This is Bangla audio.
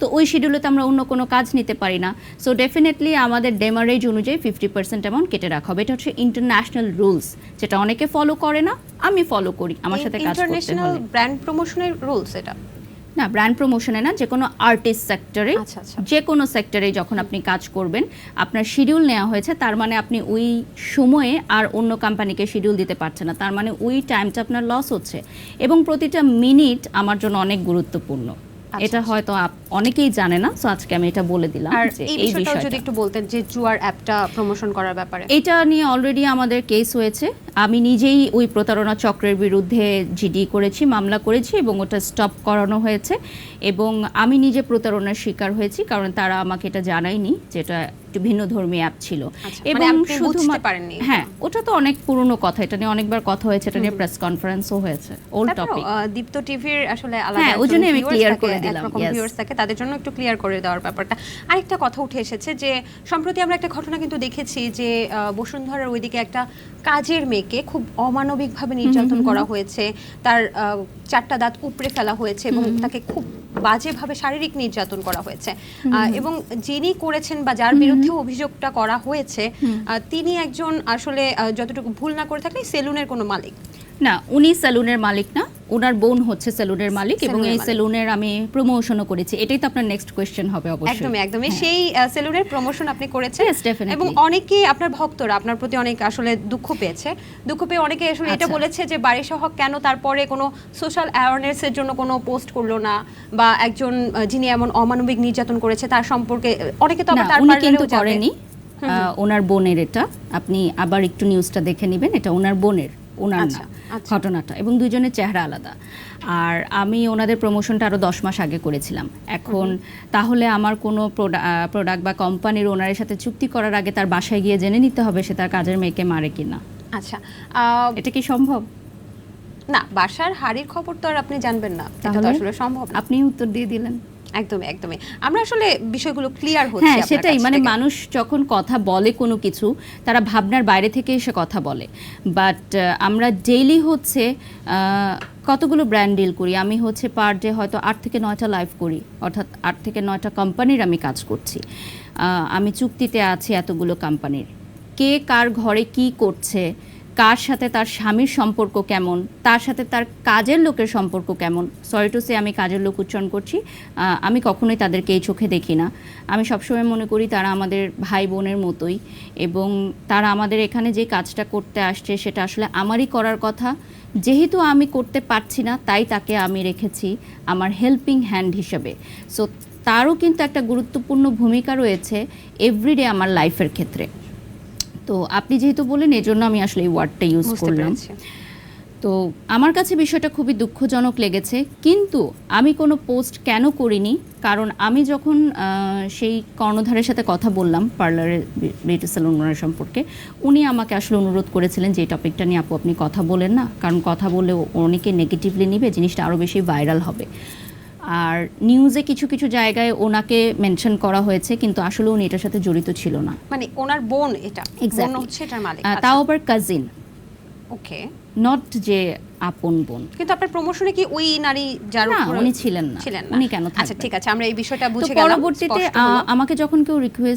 তো ওই শিডিউলে তো আমরা অন্য কোনো কাজ নিতে পারি না। সো ডেফিনেটলি আমাদের ডেমারেজ অনুযায়ী 50% অ্যামাউন্ট কেটে রাখা হবে। এটা হচ্ছে ইন্টারন্যাশনাল রুলস, যেটা অনেকে ফলো করে না, আমি ফলো করি আমার সাথে কাজ করতে হলে। ইন্টারন্যাশনাল ব্র্যান্ড প্রমোশনের রুলস এটা? না, ব্র্যান্ড প্রমোশনে না, যে কোনো আর্টিস্ট সেক্টরে, আচ্ছা আচ্ছা, যে কোনো সেক্টরে যখন আপনি কাজ করবেন, আপনার শিডিউল নেওয়া হয়েছে, তার মানে আপনি ওই সময়ে আর অন্য কোম্পানিকে শিডিউল দিতে পারছেন না, তার মানে ওই টাইমটা আপনার লস হচ্ছে। এবং প্রতিটা মিনিট আমার জন্য অনেক গুরুত্বপূর্ণ। এটা হয়তো অনেকেই জানে না, সো আজকে আমি এটা বলে দিলাম। আর যে এই বিষয়টা যদি একটু বলতেন, যে জুয়ার অ্যাপটা প্রমোশন করার ব্যাপারে। এটা নিয়ে অলরেডি আমাদের কেস হয়েছে, আমি নিজেই ওই প্রতারণা চক্রের বিরুদ্ধে জিডি করেছি, মামলা করেছি, এবং ওটা স্টপ করানো হয়েছে। এবং আমি নিজে প্রতারণার শিকার হয়েছি, কারণ তারা আমাকে এটা জানায়নি যে এটা একটু ভিন্ন ধর্মী অ্যাপ ছিল। এবং শুধুমাত্র হ্যাঁ, ওটা তো অনেক পুরনো কথা, এটা নিয়ে অনেকবার কথা হয়েছে, এটা নিয়ে প্রেস কনফারেন্সও হয়েছে, ওল্ড টপিক। দীপ্ত টিভির আসলে আলাদা, হ্যাঁ, ওই জন্য আমি ক্লিয়ার করে দিলাম, ভিউয়ার্স থাকে, তাদের জন্য একটু ক্লিয়ার করে দেওয়ার ব্যাপারটা। আরেকটা কথা উঠে এসেছে যে সম্প্রতি আমরা একটা ঘটনা কিন্তু দেখেছি যে বসুন্ধরার ওইদিকে একটা কাজের মেয়েকে খুব অমানবিকভাবে নির্যাতন করা হয়েছে, তার 4টা দাঁত উপড়ে ফেলা হয়েছে এবং তাকে খুব বাজেভাবে শারীরিক নির্যাতন করা হয়েছে। এবং যিনি করেছেন বা যার বিরুদ্ধে অভিযোগটা করা হয়েছে, তিনি একজন আসলে যতটুকু ভুল না করে থাকলে সেলুনের কোনো মালিক না, উনি সেলুনের মালিক না, ওনার বোন হচ্ছে সেলুনের মালিক, এবং এই সেলুনের আমি প্রমোশনও করেছি। এটাই তো আপনার নেক্সট কোশ্চেন হবে অবশ্যই। একদমই একদমই, সেই সেলুনের প্রমোশন আপনি করেছেন। এবং অনেকেই আপনার ভক্তরা আপনার প্রতি অনেক আসলে দুঃখ পেয়ে অনেকে আসলে এটা বলেছে যে বারিশা হক কেন তারপরে কোনো সোশ্যাল অ্যাওয়ারনেস এর জন্য কোনো পোস্ট করলো না, বা একজন যিনি এমন অমানবিক নির্যাতন করেছে তার সম্পর্কে অনেকে তো আবার তার উনি কিন্তু করেনি, ওনার বোনের। এটা আপনি আবার একটু নিউজটা দেখে নেবেন, এটা ওনার বোনের, ওনার না ঘটনাটা, এবং দুইজনের চেহারা আলাদা। আর আমি ওনাদের প্রমোশনটা আরও 10 মাস আগে করেছিলাম। এখন তাহলে আমার কোনো প্রোডাক্ট বা কোম্পানির ওনারের সাথে চুক্তি করার আগে তার বাসায় গিয়ে জেনে নিতে হবে সে তার কাজের মেয়েকে মারে কিনা। আচ্ছা, এটা কি সম্ভব? না, বাসার হাড়ির খবর তো আর আপনি জানবেন না, এটা তো আসলে সম্ভব না। আপনি উত্তর দিয়ে দিলেন। একদমই আমরা আসলে বিষয়গুলো ক্লিয়ার হচ্ছে। হ্যাঁ, সেটাই, মানে মানুষ যখন কথা বলে কোনো কিছু, তারা ভাবনার বাইরে থেকে এসে কথা বলে। বাট আমরা ডেইলি হচ্ছে কতগুলো ব্র্যান্ড ডিল করি, আমি হচ্ছে পার ডে হয়তো 8 থেকে 9টা লাইভ করি, অর্থাৎ 8 থেকে 9টা কোম্পানির আমি কাজ করছি। আমি চুক্তিতে আছি এতগুলো কোম্পানির। কে কার ঘরে কি করছে, কার সাথে তার স্বামীর সম্পর্ক কেমন, তার সাথে তার কাজের লোকের সম্পর্ক কেমন। সরি টু সে, আমি কাজের লোক উচ্চারণ করছি, আমি কখনোই তাদেরকে এই চোখে দেখি না। আমি সবসময় মনে করি তারা আমাদের ভাই বোনের মতোই, এবং তারা আমাদের এখানে যে কাজটা করতে আসছে সেটা আসলে আমারই করার কথা। যেহেতু আমি করতে পারছি না, তাই তাকে আমি রেখেছি আমার হেল্পিং হ্যান্ড হিসেবে। সো তারও কিন্তু একটা গুরুত্বপূর্ণ ভূমিকা রয়েছে এভরিডে আমার লাইফের ক্ষেত্রে। তো আপনি যেহেতু বললেন, এজন্য আমি আসলে এই ওয়ার্ডটা ইউজ করলাম। তো আমার কাছে বিষয়টা খুবই দুঃখজনক লেগেছে, কিন্তু আমি কোনো পোস্ট কেন করিনি, কারণ আমি যখন সেই কর্ণধারের সাথে কথা বললাম পার্লারের বিউটি সেলুন ওনার সম্পর্কে, উনি আমাকে আসলে অনুরোধ করেছিলেন যে এই টপিকটা নিয়ে আপু আপনি কথা বলেন না, কারণ কথা বললে অনেকে নেগেটিভলি নিবে, জিনিসটা আরও বেশি ভাইরাল হবে। আর নিউজে কিছু কিছু জায়গায় ওনাকে মেনশন করা হয়েছে, কিন্তু আসলে উনি এটার সাথে জড়িত ছিল না। মানে ওনার বোন, এটা বোন হচ্ছে এটার মালিক, তাও আবার কাজিন, ওকে, নট যে আপন বোন। কিন্তু আপনার প্রমোশনে কি ওই নারী যার উপর উনি ছিলেন না, উনি কেন থাকবেন? আচ্ছা ঠিক আছে, আমরা এই বিষয়টা বুঝে গেলাম। পরবর্তীতে আমাকে যখন কেউ রিকোয়েস্ট